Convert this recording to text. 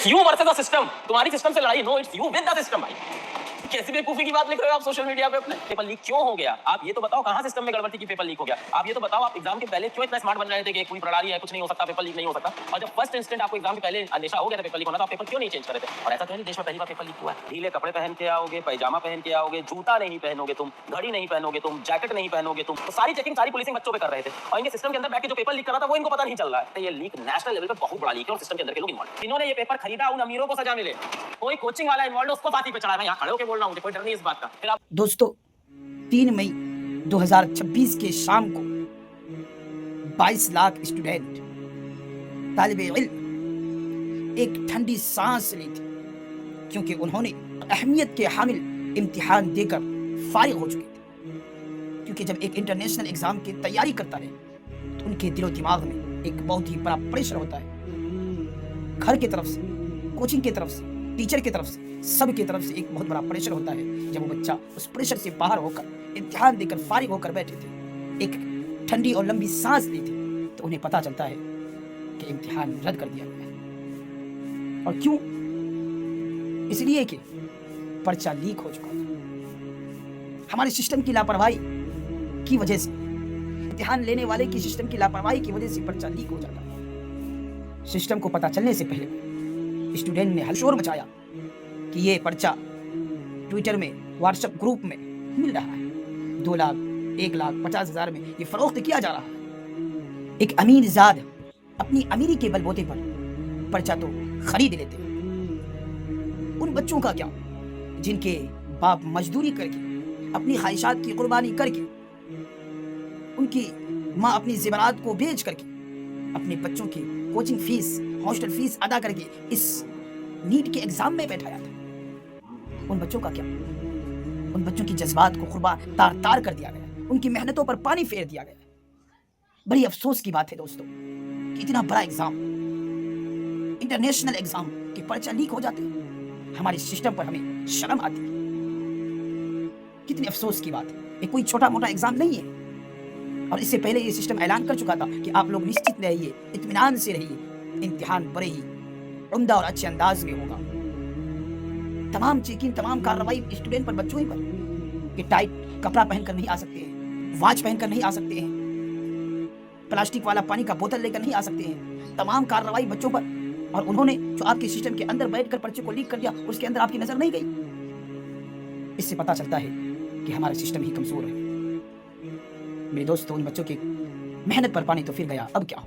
It's you versus the system. तुम्हारी system से लड़ाई no, it's you with the system. भाई कैसी बेवकूफी की बात लिख रहे हो आप सोशल मीडिया पे अपने। पेपर लीक क्यों हो गया? आप ये तो बताओ कहां सिस्टम में गड़बड़ थी कि पेपर लीक हो गया। आप ये तो बताओ आप एग्जाम के पहले क्यों इतना स्मार्ट बन रहे थे कि कोई प्रणाली है, कुछ नहीं हो सकता, पेपर लीक नहीं हो सकता। और जब फर्स्ट इंस्टेंट आपको एग्जाम के पहले अंदेशा हो गया था पेपर लीक होना, तो आप पेपर क्यों नहीं चेंज कर रहे थे? और ऐसा तो नहीं देश में पहली बार पेपर लीक हुआ है। ढीले कपड़े पहन के आओगे, पैजामा पहन के आओगे, जूता नहीं पहनोगे तुम, घड़ी नहीं पहनोगे तुम, जैकेट नहीं पहनोगे तुम, तो सारी चेकिंग सारी पुलिसिंग बच्चों पे कर रहे थे। और इनके सिस्टम के अंदर बैठ के जो पेपर लीक कर रहा था वो इनको पता नहीं चल रहा है। तो ये लीक नेशनल लेवल पे बहुत बड़ा लीक है और सिस्टम के अंदर के लोग इन्वॉल्व। इन्होंने ये पेपर खरीदा, उन अमीरों को सजा मिले, कोई कोचिंग वाला इन्वॉल्व उसको फांसी पे चढ़ा। मैं यहाँ खड़े होकर बोल रहा हूँ, कोई डर नहीं इस बात का। फिर आप दोस्तों 3 मई 2026 के शाम को 22 लाख स्टूडेंट तालिबे इल्म एक ठंडी सांस ली थी, क्योंकि उन्होंने अहमियत के हामिल इम्तिहान देकर फारिग हो चुके थे। क्योंकि जब एक इंटरनेशनल एग्जाम की तैयारी करता है तो उनके दिलो दिमाग में एक बहुत ही बड़ा प्रेशर होता है, घर की तरफ से, कोचिंग की तरफ से, टीचर की तरफ से, सब की तरफ से एक बहुत बड़ा प्रेशर होता है। जब वो बच्चा उस प्रेशर से बाहर होकर इम्तिहान देकर फारिग होकर बैठे थे, एक ठंडी और लंबी सांस ली थी, तो उन्हें पता चलता है कि इम्तिहान रद्द कर दिया गया है। और क्यों? इसलिए कि पर्चा लीक हो चुका था। हमारे सिस्टम की लापरवाही की वजह से, इम्तिहान लेने वाले की सिस्टम की लापरवाही की वजह से पर्चा लीक हो जाता है। सिस्टम को पता चलने से पहले स्टूडेंट ने हलशोर मचाया कि ये पर्चा ट्विटर में, व्हाट्सएप ग्रुप में मिल रहा है, 2 लाख, 1 लाख 50,000 में ये फरोख्त किया जा रहा है। एक अमीर ज़ाद अपनी अमीरी के बलबूते पर पर्चा तो खरीद लेते हैं। उन बच्चों का क्या जिनके बाप मजदूरी करके, अपनी ख्वाहिशात की कुर्बानी करके, उनकी माँ अपनी ज़ेवरात को बेच करके अपने बच्चों की कोचिंग फीस, हॉस्टल फीस अदा करके इस नीट के एग्जाम में बैठाया था। उन बच्चों का क्या? उन बच्चों की जज्बात को कुर्बान तार तार कर दिया गया, उनकी मेहनतों पर पानी फेर दिया गया। बड़ी अफसोस की बात है दोस्तों कि इतना बड़ा एग्जाम, इंटरनेशनल एग्जाम के पर्चा लीक हो जाते हैं। हमारे सिस्टम पर हमें शर्म आती है। कितनी अफसोस की बात है। ये कोई छोटा मोटा एग्जाम नहीं है। और इससे पहले ये सिस्टम ऐलान कर चुका था कि आप लोग निश्चित रहिए, इत्मीनान से रहिए, इम्तिहान बड़े ही उम्दा और अच्छे अंदाज में होगा। तमाम चेकिंग, तमाम कार्रवाई स्टूडेंट पर, बच्चों ही पर, कि टाइट कपड़ा पहनकर नहीं आ सकते हैं, वॉच पहनकर नहीं आ सकते हैं, प्लास्टिक वाला पानी का बोतल लेकर नहीं आ सकते हैं। तमाम कार्रवाई बच्चों पर। और उन्होंने जो आपके सिस्टम के अंदर बैठकर पर्चे को लीक कर दिया, उसके अंदर आपकी नजर नहीं गई। इससे पता चलता है कि हमारा सिस्टम ही कमजोर है। मेरे दोस्तों, उन बच्चों की मेहनत पर पानी तो फिर गया, अब क्या?